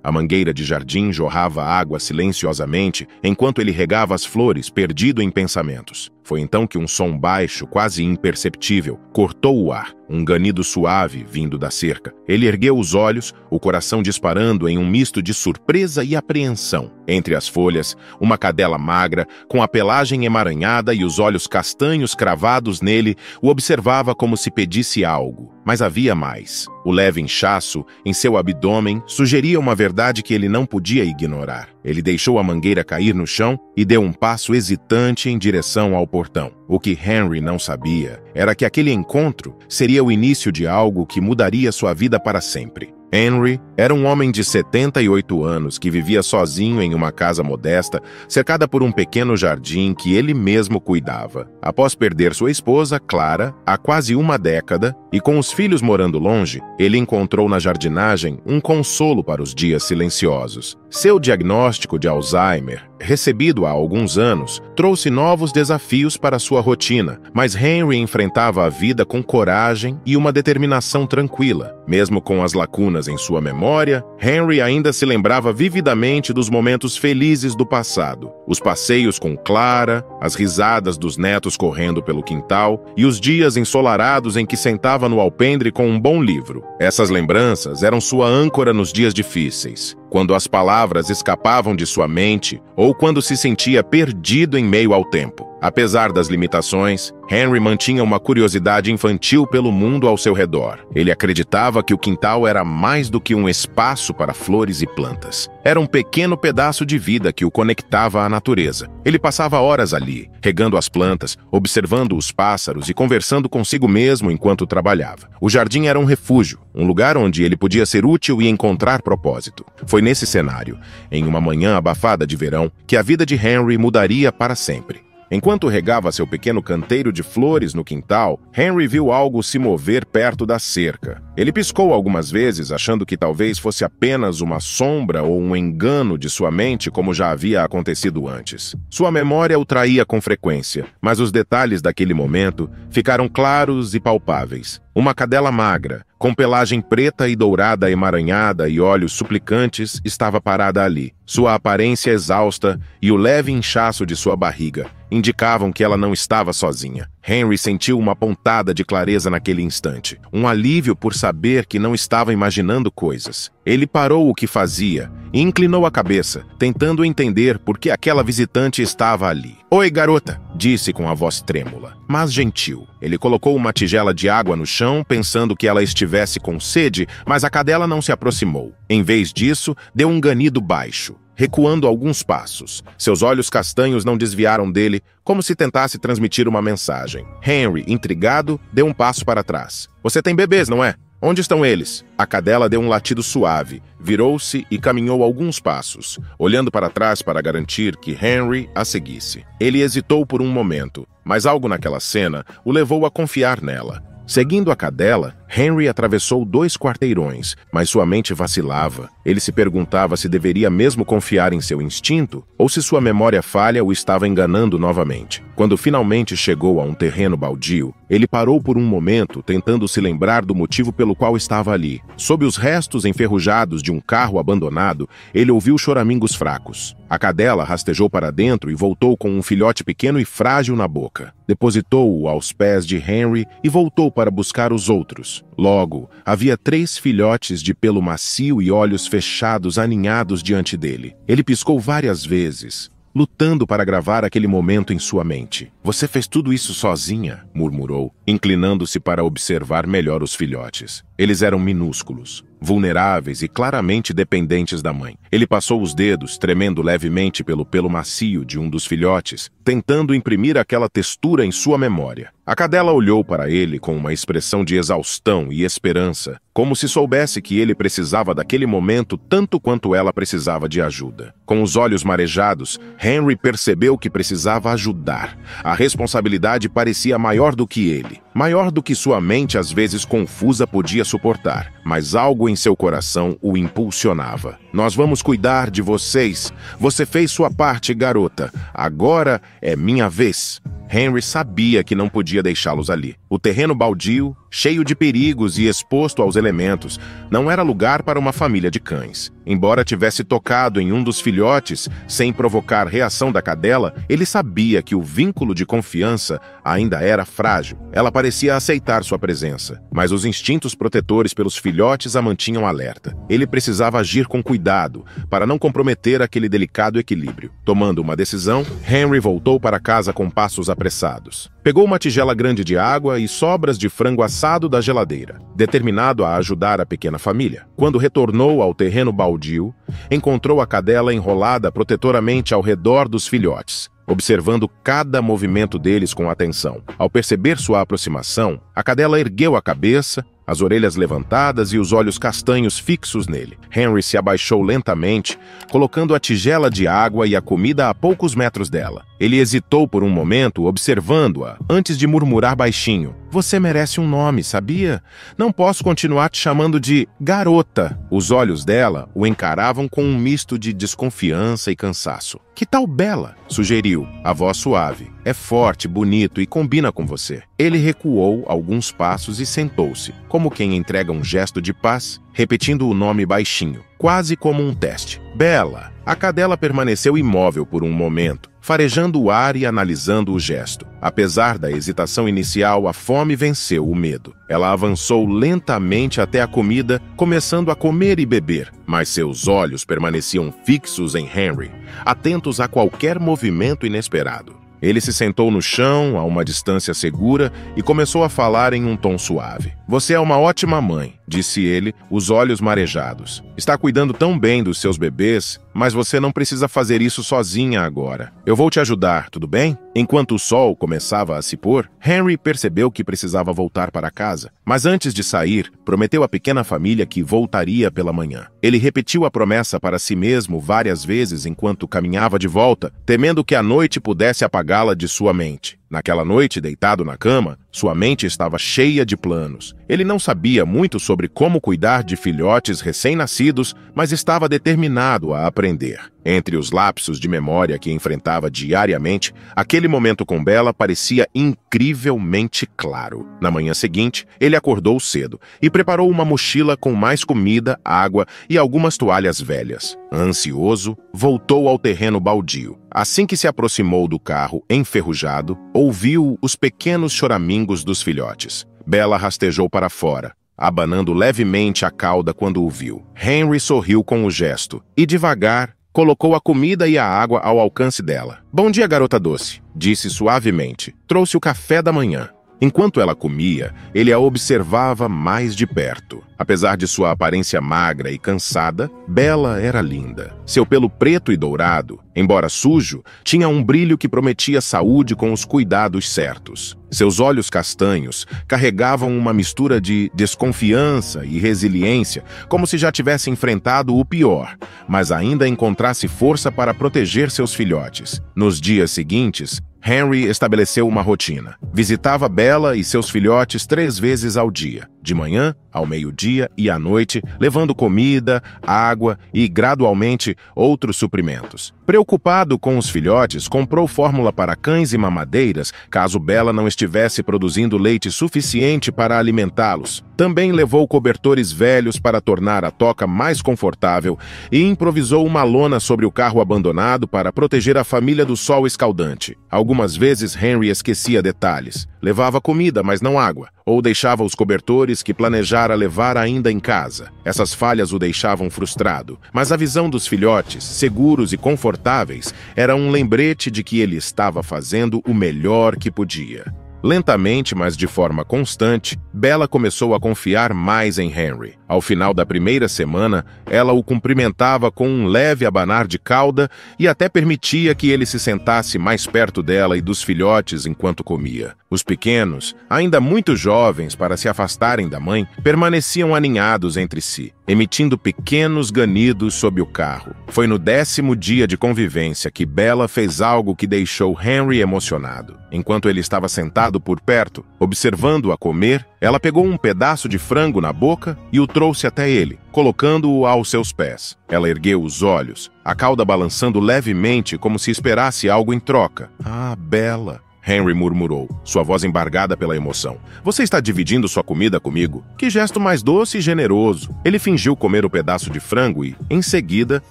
A mangueira de jardim jorrava água silenciosamente enquanto ele regava as flores, perdido em pensamentos. Foi então que um som baixo, quase imperceptível, cortou o ar, um ganido suave vindo da cerca. Ele ergueu os olhos, o coração disparando em um misto de surpresa e apreensão. Entre as folhas, uma cadela magra, com a pelagem emaranhada e os olhos castanhos cravados nele, o observava como se pedisse algo. Mas havia mais. O leve inchaço em seu abdômen sugeria uma verdade que ele não podia ignorar. Ele deixou a mangueira cair no chão e deu um passo hesitante em direção ao portão. O que Henry não sabia era que aquele encontro seria o início de algo que mudaria sua vida para sempre. Henry era um homem de 78 anos que vivia sozinho em uma casa modesta, cercada por um pequeno jardim que ele mesmo cuidava. Após perder sua esposa, Clara, há quase uma década, e com os filhos morando longe, ele encontrou na jardinagem um consolo para os dias silenciosos. Seu diagnóstico de Alzheimer, recebido há alguns anos, trouxe novos desafios para sua rotina, mas Henry enfrentava a vida com coragem e uma determinação tranquila. Mesmo com as lacunas em sua memória, Henry ainda se lembrava vividamente dos momentos felizes do passado. Os passeios com Clara, as risadas dos netos correndo pelo quintal e os dias ensolarados em que sentava no alpendre com um bom livro. Essas lembranças eram sua âncora nos dias difíceis, quando as palavras escapavam de sua mente ou quando se sentia perdido em meio ao tempo. Apesar das limitações, Henry mantinha uma curiosidade infantil pelo mundo ao seu redor. Ele acreditava que o quintal era mais do que um espaço para flores e plantas. Era um pequeno pedaço de vida que o conectava à natureza. Ele passava horas ali, regando as plantas, observando os pássaros e conversando consigo mesmo enquanto trabalhava. O jardim era um refúgio, um lugar onde ele podia ser útil e encontrar propósito. Foi nesse cenário, em uma manhã abafada de verão, que a vida de Henry mudaria para sempre. Enquanto regava seu pequeno canteiro de flores no quintal, Henry viu algo se mover perto da cerca. Ele piscou algumas vezes, achando que talvez fosse apenas uma sombra ou um engano de sua mente, como já havia acontecido antes. Sua memória o traía com frequência, mas os detalhes daquele momento ficaram claros e palpáveis. Uma cadela magra, com pelagem preta e dourada emaranhada e olhos suplicantes, estava parada ali. Sua aparência exausta e o leve inchaço de sua barriga indicavam que ela não estava sozinha. Henry sentiu uma pontada de clareza naquele instante, um alívio por saber que não estava imaginando coisas. Ele parou o que fazia e inclinou a cabeça, tentando entender por que aquela visitante estava ali. "Oi, garota", disse com a voz trêmula, mas gentil. Ele colocou uma tigela de água no chão, pensando que ela estivesse com sede, mas a cadela não se aproximou. Em vez disso, deu um ganido baixo, recuando alguns passos. Seus olhos castanhos não desviaram dele, como se tentasse transmitir uma mensagem. Henry, intrigado, deu um passo para trás. "Você tem bebês, não é? Onde estão eles?" A cadela deu um latido suave, virou-se e caminhou alguns passos, olhando para trás para garantir que Henry a seguisse. Ele hesitou por um momento, mas algo naquela cena o levou a confiar nela. Seguindo a cadela, Henry atravessou 2 quarteirões, mas sua mente vacilava. Ele se perguntava se deveria mesmo confiar em seu instinto ou se sua memória falha o estava enganando novamente. Quando finalmente chegou a um terreno baldio, ele parou por um momento, tentando se lembrar do motivo pelo qual estava ali. Sob os restos enferrujados de um carro abandonado, ele ouviu choramingos fracos. A cadela rastejou para dentro e voltou com um filhote pequeno e frágil na boca. Depositou-o aos pés de Henry e voltou para buscar os outros. Logo, havia 3 filhotes de pelo macio e olhos fechados aninhados diante dele. Ele piscou várias vezes, lutando para gravar aquele momento em sua mente. "Você fez tudo isso sozinha?", murmurou, inclinando-se para observar melhor os filhotes. Eles eram minúsculos, vulneráveis e claramente dependentes da mãe. Ele passou os dedos, tremendo levemente pelo pelo macio de um dos filhotes, tentando imprimir aquela textura em sua memória. A cadela olhou para ele com uma expressão de exaustão e esperança, como se soubesse que ele precisava daquele momento tanto quanto ela precisava de ajuda. Com os olhos marejados, Henry percebeu que precisava ajudar. A responsabilidade parecia maior do que ele, maior do que sua mente às vezes confusa podia suportar, mas algo em seu coração o impulsionava. "Nós vamos cuidar de vocês. Você fez sua parte, garota. Agora é minha vez." Henry sabia que não podia deixá-los ali. O terreno baldio cheio de perigos e exposto aos elementos. Não era lugar para uma família de cães. Embora tivesse tocado em um dos filhotes, sem provocar reação da cadela, ele sabia que o vínculo de confiança ainda era frágil. Ela parecia aceitar sua presença, mas os instintos protetores pelos filhotes a mantinham alerta. Ele precisava agir com cuidado, para não comprometer aquele delicado equilíbrio. Tomando uma decisão, Henry voltou para casa com passos apressados. Pegou uma tigela grande de água e sobras de frango assado da geladeira, determinado a ajudar a pequena família. Quando retornou ao terreno baldio, encontrou a cadela enrolada protetoramente ao redor dos filhotes, observando cada movimento deles com atenção. Ao perceber sua aproximação, a cadela ergueu a cabeça, as orelhas levantadas e os olhos castanhos fixos nele. Henry se abaixou lentamente, colocando a tigela de água e a comida a poucos metros dela. Ele hesitou por um momento, observando-a, antes de murmurar baixinho: "Você merece um nome, sabia? Não posso continuar te chamando de garota." Os olhos dela o encaravam com um misto de desconfiança e cansaço. "Que tal Bella?" sugeriu, a voz suave. "É forte, bonito e combina com você." Ele recuou alguns passos e sentou-se, como quem entrega um gesto de paz, repetindo o nome baixinho, quase como um teste. "Bella." A cadela permaneceu imóvel por um momento, farejando o ar e analisando o gesto. Apesar da hesitação inicial, a fome venceu o medo. Ela avançou lentamente até a comida, começando a comer e beber, mas seus olhos permaneciam fixos em Henry, atentos a qualquer movimento inesperado. Ele se sentou no chão, a uma distância segura, e começou a falar em um tom suave. "Você é uma ótima mãe", disse ele, os olhos marejados. "Está cuidando tão bem dos seus bebês, mas você não precisa fazer isso sozinha agora. Eu vou te ajudar, tudo bem?" Enquanto o sol começava a se pôr, Henry percebeu que precisava voltar para casa. Mas antes de sair, prometeu à pequena família que voltaria pela manhã. Ele repetiu a promessa para si mesmo várias vezes enquanto caminhava de volta, temendo que a noite pudesse apagá-la de sua mente. Naquela noite, deitado na cama, sua mente estava cheia de planos. Ele não sabia muito sobre como cuidar de filhotes recém-nascidos, mas estava determinado a aprender. Entre os lapsos de memória que enfrentava diariamente, aquele momento com Bella parecia incrivelmente claro. Na manhã seguinte, ele acordou cedo e preparou uma mochila com mais comida, água e algumas toalhas velhas. Ansioso, voltou ao terreno baldio. Assim que se aproximou do carro enferrujado, ouviu os pequenos choramingos dos filhotes. Bella rastejou para fora, abanando levemente a cauda quando o viu. Henry sorriu com o gesto e, devagar, colocou a comida e a água ao alcance dela. "Bom dia, garota doce", disse suavemente. "Trouxe o café da manhã." Enquanto ela comia, ele a observava mais de perto. Apesar de sua aparência magra e cansada, Bella era linda. Seu pelo preto e dourado, embora sujo, tinha um brilho que prometia saúde com os cuidados certos. Seus olhos castanhos carregavam uma mistura de desconfiança e resiliência, como se já tivesse enfrentado o pior, mas ainda encontrasse força para proteger seus filhotes. Nos dias seguintes, Henry estabeleceu uma rotina. Visitava Bella e seus filhotes 3 vezes ao dia, de manhã, ao meio-dia e à noite, levando comida, água e, gradualmente, outros suprimentos. Preocupado com os filhotes, comprou fórmula para cães e mamadeiras, caso Bella não estivesse produzindo leite suficiente para alimentá-los. Também levou cobertores velhos para tornar a toca mais confortável e improvisou uma lona sobre o carro abandonado para proteger a família do sol escaldante. Algumas vezes Henry esquecia detalhes. Levava comida, mas não água, ou deixava os cobertores que planejara levar ainda em casa. Essas falhas o deixavam frustrado, mas a visão dos filhotes, seguros e confortáveis, era um lembrete de que ele estava fazendo o melhor que podia. Lentamente, mas de forma constante, Bella começou a confiar mais em Henry. Ao final da primeira semana, ela o cumprimentava com um leve abanar de cauda e até permitia que ele se sentasse mais perto dela e dos filhotes enquanto comia. Os pequenos, ainda muito jovens para se afastarem da mãe, permaneciam aninhados entre si, emitindo pequenos ganidos sob o carro. Foi no 10º dia de convivência que Bella fez algo que deixou Henry emocionado. Enquanto ele estava sentado por perto, observando-a comer, ela pegou um pedaço de frango na boca e o trouxe até ele, colocando-o aos seus pés. Ela ergueu os olhos, a cauda balançando levemente como se esperasse algo em troca. "Ah, Bella", Henry murmurou, sua voz embargada pela emoção. Você está dividindo sua comida comigo? Que gesto mais doce e generoso. Ele fingiu comer o pedaço de frango e, em seguida,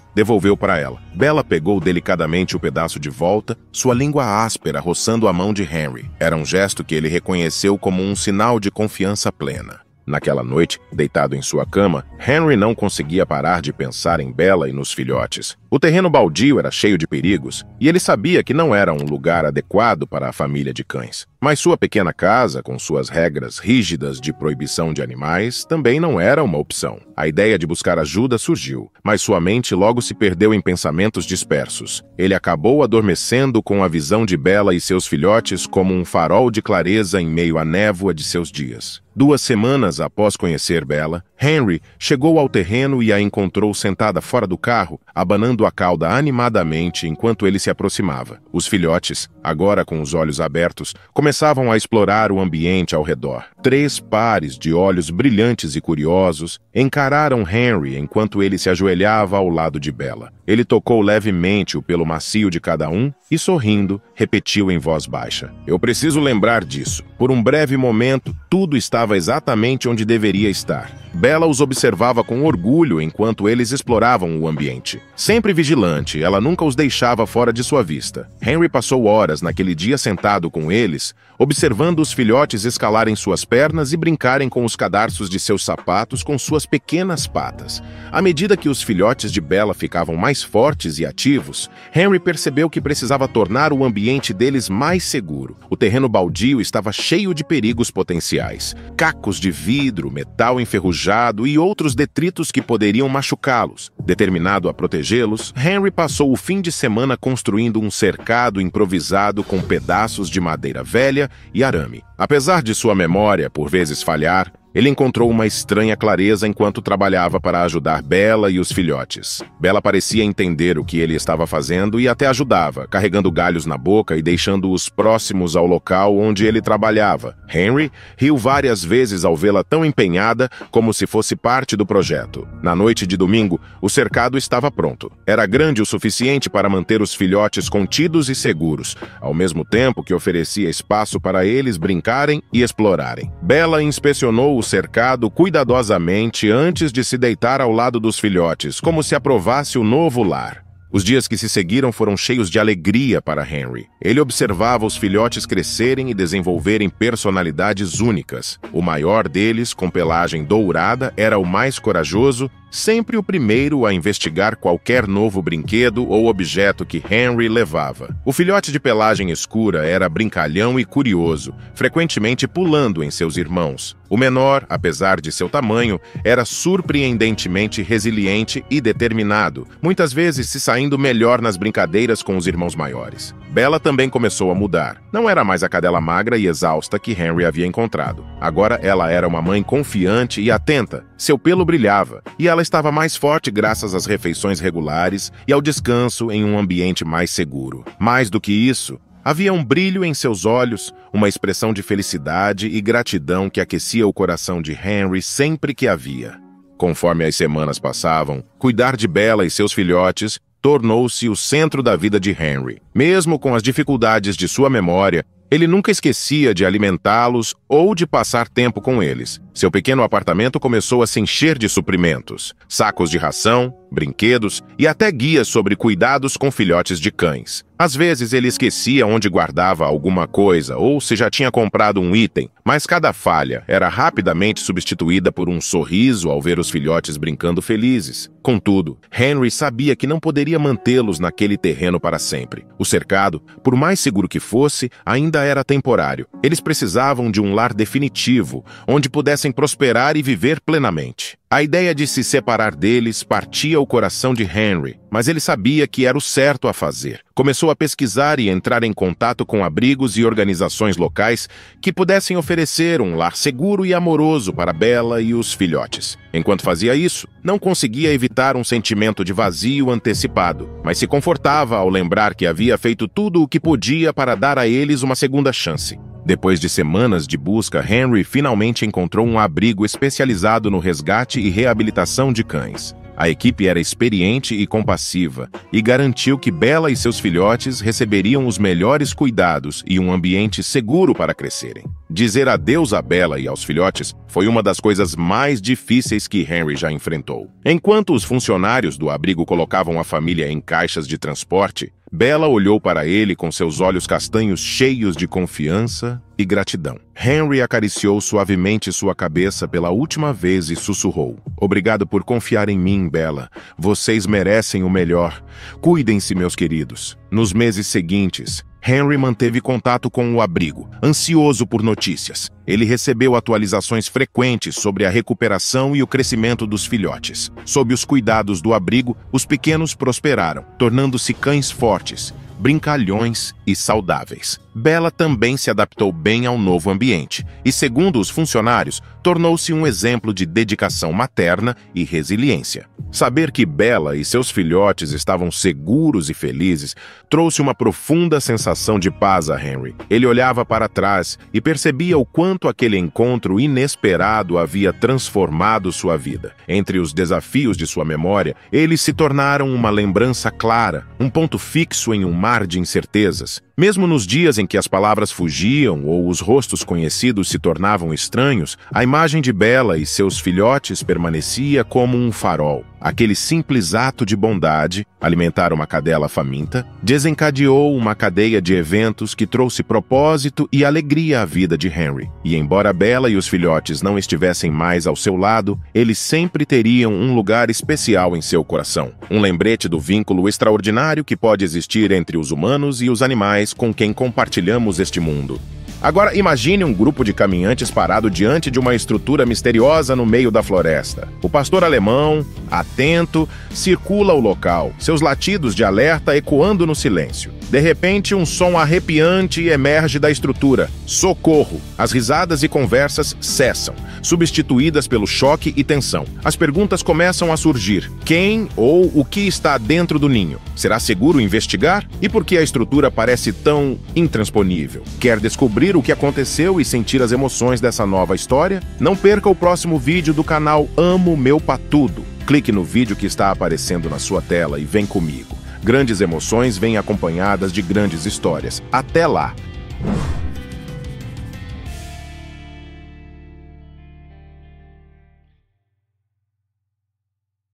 devolveu para ela. Bella pegou delicadamente o pedaço de volta, sua língua áspera roçando a mão de Henry. Era um gesto que ele reconheceu como um sinal de confiança plena. Naquela noite, deitado em sua cama, Henry não conseguia parar de pensar em Bella e nos filhotes. O terreno baldio era cheio de perigos, e ele sabia que não era um lugar adequado para a família de cães. Mas sua pequena casa, com suas regras rígidas de proibição de animais, também não era uma opção. A ideia de buscar ajuda surgiu, mas sua mente logo se perdeu em pensamentos dispersos. Ele acabou adormecendo com a visão de Bella e seus filhotes como um farol de clareza em meio à névoa de seus dias. 2 semanas após conhecer Bella, Henry chegou ao terreno e a encontrou sentada fora do carro, abanando a cauda animadamente enquanto ele se aproximava. Os filhotes, agora com os olhos abertos, começavam a explorar o ambiente ao redor. 3 pares de olhos brilhantes e curiosos encararam Henry enquanto ele se ajoelhava ao lado de Bella. Ele tocou levemente o pelo macio de cada um e, sorrindo, repetiu em voz baixa. Eu preciso lembrar disso. Por um breve momento, tudo estava exatamente onde deveria estar. Bella os observava com orgulho enquanto eles exploravam o ambiente. Sempre vigilante, ela nunca os deixava fora de sua vista. Henry passou horas naquele dia sentado com eles, observando os filhotes escalarem suas pernas e brincarem com os cadarços de seus sapatos com suas pequenas patas. À medida que os filhotes de Bella ficavam mais fortes e ativos, Henry percebeu que precisava tornar o ambiente deles mais seguro. O terreno baldio estava cheio de perigos potenciais. Cacos de vidro, metal enferrujado e outros detritos que poderiam machucá-los. Determinado a protegê-los, Henry passou o fim de semana construindo um cercado improvisado com pedaços de madeira velha e arame. Apesar de sua memória por vezes falhar, ele encontrou uma estranha clareza enquanto trabalhava para ajudar Bella e os filhotes. Bella parecia entender o que ele estava fazendo e até ajudava, carregando galhos na boca e deixando-os próximos ao local onde ele trabalhava. Henry riu várias vezes ao vê-la tão empenhada como se fosse parte do projeto. Na noite de domingo, o cercado estava pronto. Era grande o suficiente para manter os filhotes contidos e seguros, ao mesmo tempo que oferecia espaço para eles brincarem e explorarem. Bella inspecionou o cercado cuidadosamente antes de se deitar ao lado dos filhotes, como se aprovasse o novo lar. Os dias que se seguiram foram cheios de alegria para Henry. Ele observava os filhotes crescerem e desenvolverem personalidades únicas. O maior deles, com pelagem dourada, era o mais corajoso, sempre o primeiro a investigar qualquer novo brinquedo ou objeto que Henry levava. O filhote de pelagem escura era brincalhão e curioso, frequentemente pulando em seus irmãos. O menor, apesar de seu tamanho, era surpreendentemente resiliente e determinado, muitas vezes se saindo melhor nas brincadeiras com os irmãos maiores. Bella também começou a mudar. Não era mais a cadela magra e exausta que Henry havia encontrado. Agora ela era uma mãe confiante e atenta. Seu pelo brilhava, e ela estava mais forte graças às refeições regulares e ao descanso em um ambiente mais seguro. Mais do que isso, havia um brilho em seus olhos, uma expressão de felicidade e gratidão que aquecia o coração de Henry sempre que a via. Conforme as semanas passavam, cuidar de Bella e seus filhotes tornou-se o centro da vida de Henry. Mesmo com as dificuldades de sua memória, ele nunca esquecia de alimentá-los ou de passar tempo com eles. Seu pequeno apartamento começou a se encher de suprimentos, sacos de ração, brinquedos e até guias sobre cuidados com filhotes de cães. Às vezes ele esquecia onde guardava alguma coisa ou se já tinha comprado um item, mas cada falha era rapidamente substituída por um sorriso ao ver os filhotes brincando felizes. Contudo, Henry sabia que não poderia mantê-los naquele terreno para sempre. O cercado, por mais seguro que fosse, ainda era temporário. Eles precisavam de um lar definitivo, onde pudessem prosperar e viver plenamente. A ideia de se separar deles partia o coração de Henry, mas ele sabia que era o certo a fazer. Começou a pesquisar e entrar em contato com abrigos e organizações locais que pudessem oferecer um lar seguro e amoroso para Bella e os filhotes. Enquanto fazia isso, não conseguia evitar um sentimento de vazio antecipado, mas se confortava ao lembrar que havia feito tudo o que podia para dar a eles uma segunda chance. Depois de semanas de busca, Henry finalmente encontrou um abrigo especializado no resgate e reabilitação de cães. A equipe era experiente e compassiva e garantiu que Bella e seus filhotes receberiam os melhores cuidados e um ambiente seguro para crescerem. Dizer adeus a Bella e aos filhotes foi uma das coisas mais difíceis que Henry já enfrentou. Enquanto os funcionários do abrigo colocavam a família em caixas de transporte, Bella olhou para ele com seus olhos castanhos cheios de confiança e gratidão. Henry acariciou suavemente sua cabeça pela última vez e sussurrou: "Obrigado por confiar em mim, Bella. Vocês merecem o melhor. Cuidem-se, meus queridos." Nos meses seguintes, Henry manteve contato com o abrigo, ansioso por notícias. Ele recebeu atualizações frequentes sobre a recuperação e o crescimento dos filhotes. Sob os cuidados do abrigo, os pequenos prosperaram, tornando-se cães fortes, brincalhões e saudáveis. Bella também se adaptou bem ao novo ambiente e, segundo os funcionários, tornou-se um exemplo de dedicação materna e resiliência. Saber que Bella e seus filhotes estavam seguros e felizes trouxe uma profunda sensação de paz a Henry. Ele olhava para trás e percebia o quanto aquele encontro inesperado havia transformado sua vida. Entre os desafios de sua memória, eles se tornaram uma lembrança clara, um ponto fixo em um mar de incertezas. Mesmo nos dias em que as palavras fugiam ou os rostos conhecidos se tornavam estranhos, a imagem de Bella e seus filhotes permanecia como um farol. Aquele simples ato de bondade, alimentar uma cadela faminta, desencadeou uma cadeia de eventos que trouxe propósito e alegria à vida de Henry. E embora Bella e os filhotes não estivessem mais ao seu lado, eles sempre teriam um lugar especial em seu coração. Um lembrete do vínculo extraordinário que pode existir entre os humanos e os animais com quem compartilhamos este mundo. Agora imagine um grupo de caminhantes parado diante de uma estrutura misteriosa no meio da floresta. O pastor alemão, atento, circula o local, seus latidos de alerta ecoando no silêncio. De repente, um som arrepiante emerge da estrutura. Socorro! As risadas e conversas cessam, substituídas pelo choque e tensão. As perguntas começam a surgir. Quem ou o que está dentro do ninho? Será seguro investigar? E por que a estrutura parece tão intransponível? Quer descobrir o que aconteceu e sentir as emoções dessa nova história? Não perca o próximo vídeo do canal Amo Meu Patudo. Clique no vídeo que está aparecendo na sua tela e vem comigo. Grandes emoções vêm acompanhadas de grandes histórias. Até lá!